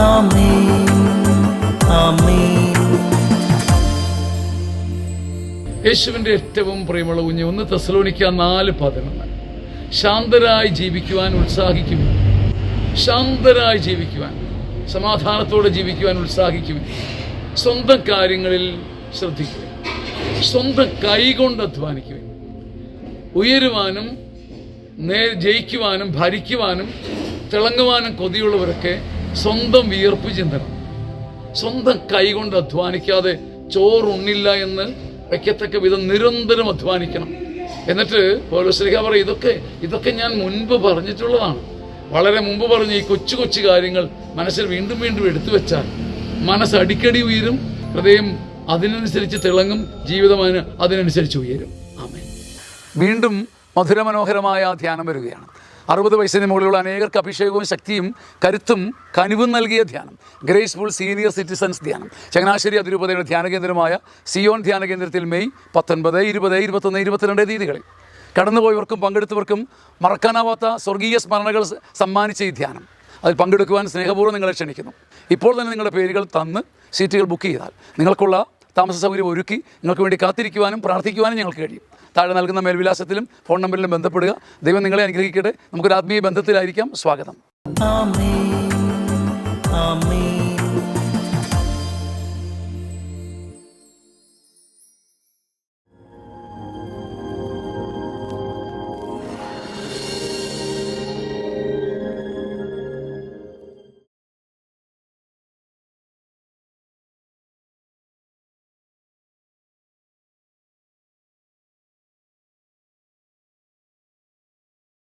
ആമേൻ ആമേൻ. യേശുവിൻ്റെ ഏറ്റവും പ്രിയമുള്ള കുഞ്ഞ് 1 തെസ്സലോനിക്ക 4:11. ശാന്തരായി ജീവിക്കുവാൻ ഉത്സാഹിക്കും. ശാന്തരായി ജീവിക്കുവാൻ, സമാധാനത്തോടെ ജീവിക്കുവാൻ ഉത്സാഹിക്കും. സ്വന്തം കാര്യങ്ങളിൽ ശ്രദ്ധിക്കുക. സ്വന്തം കൈകൊണ്ട് അധ്വാനിക്കുക. ഉയരുവാനും ജയിക്കുവാനും ഭരിക്കുവാനും തിളങ്ങുവാനും കൊതിയുള്ളവരൊക്കെ സ്വന്തം വിയർപ്പ് ചിന്തണം. സ്വന്തം കൈകൊണ്ട് അധ്വാനിക്കാതെ ചോറുണ്ണില്ല എന്ന് വയ്ക്കത്തക്ക വിധം നിരന്തരം അധ്വാനിക്കണം. എന്നിട്ട് പൗലോസ്ലീഹ പറയും, ഇതൊക്കെ ഞാൻ മുൻപ് പറഞ്ഞിട്ടുള്ളതാണ്. വളരെ മുമ്പ് പറഞ്ഞ ഈ കൊച്ചു കൊച്ചു കാര്യങ്ങൾ മനസ്സിൽ വീണ്ടും വീണ്ടും എടുത്തു വെച്ചാൽ മനസ്സ് അടിക്കടി ഉയരും, ഹൃദയം അതിനനുസരിച്ച് തിളങ്ങും, ജീവിതം അതിനനുസരിച്ച് ഉയരും. ആമേൻ. വീണ്ടും മധുരമനോഹരമായ ധ്യാനം വരികയാണ്. 60 വയസ്സിന് മുകളിലുള്ള അനേകർക്ക് അഭിഷേകവും ശക്തിയും കരുത്തും കനിവും നൽകിയ ധ്യാനം, ഗ്രേസ്ഫുൾ സീനിയർ സിറ്റിസൺസ് ധ്യാനം. ചങ്ങനാശ്ശേരി അതിരൂപതയുടെ ധ്യാന കേന്ദ്രമായ സിയോൺ ധ്യാന കേന്ദ്രത്തിൽ മെയ് 19, 20, 21, 22 തീയതികളിൽ കടന്നുപോയവർക്കും പങ്കെടുത്തവർക്കും മറക്കാനാവാത്ത സ്വർഗീയ സ്മരണകൾ സമ്മാനിച്ച ഈ ധ്യാനം, അതിൽ പങ്കെടുക്കുവാൻ സ്നേഹപൂർവ്വം നിങ്ങളെ ക്ഷണിക്കുന്നു. ഇപ്പോൾ തന്നെ നിങ്ങളുടെ പേരുകൾ തന്ന് സീറ്റുകൾ ബുക്ക് ചെയ്താൽ നിങ്ങൾക്കുള്ള താമസ സൗകര്യം ഒരുക്കി നിങ്ങൾക്ക് വേണ്ടി കാത്തിരിക്കുവാനും പ്രാർത്ഥിക്കുവാനും ഞങ്ങൾക്ക് കഴിയും. താഴെ നൽകുന്ന മേൽവിലാസത്തിലും ഫോൺ നമ്പറിലും ബന്ധപ്പെടുക. ദൈവം നിങ്ങളെ അനുഗ്രഹിക്കട്ടെ. നമുക്കൊരു ആത്മീയ ബന്ധത്തിലായിരിക്കാം. സ്വാഗതം. ആമേൻ ആമേൻ.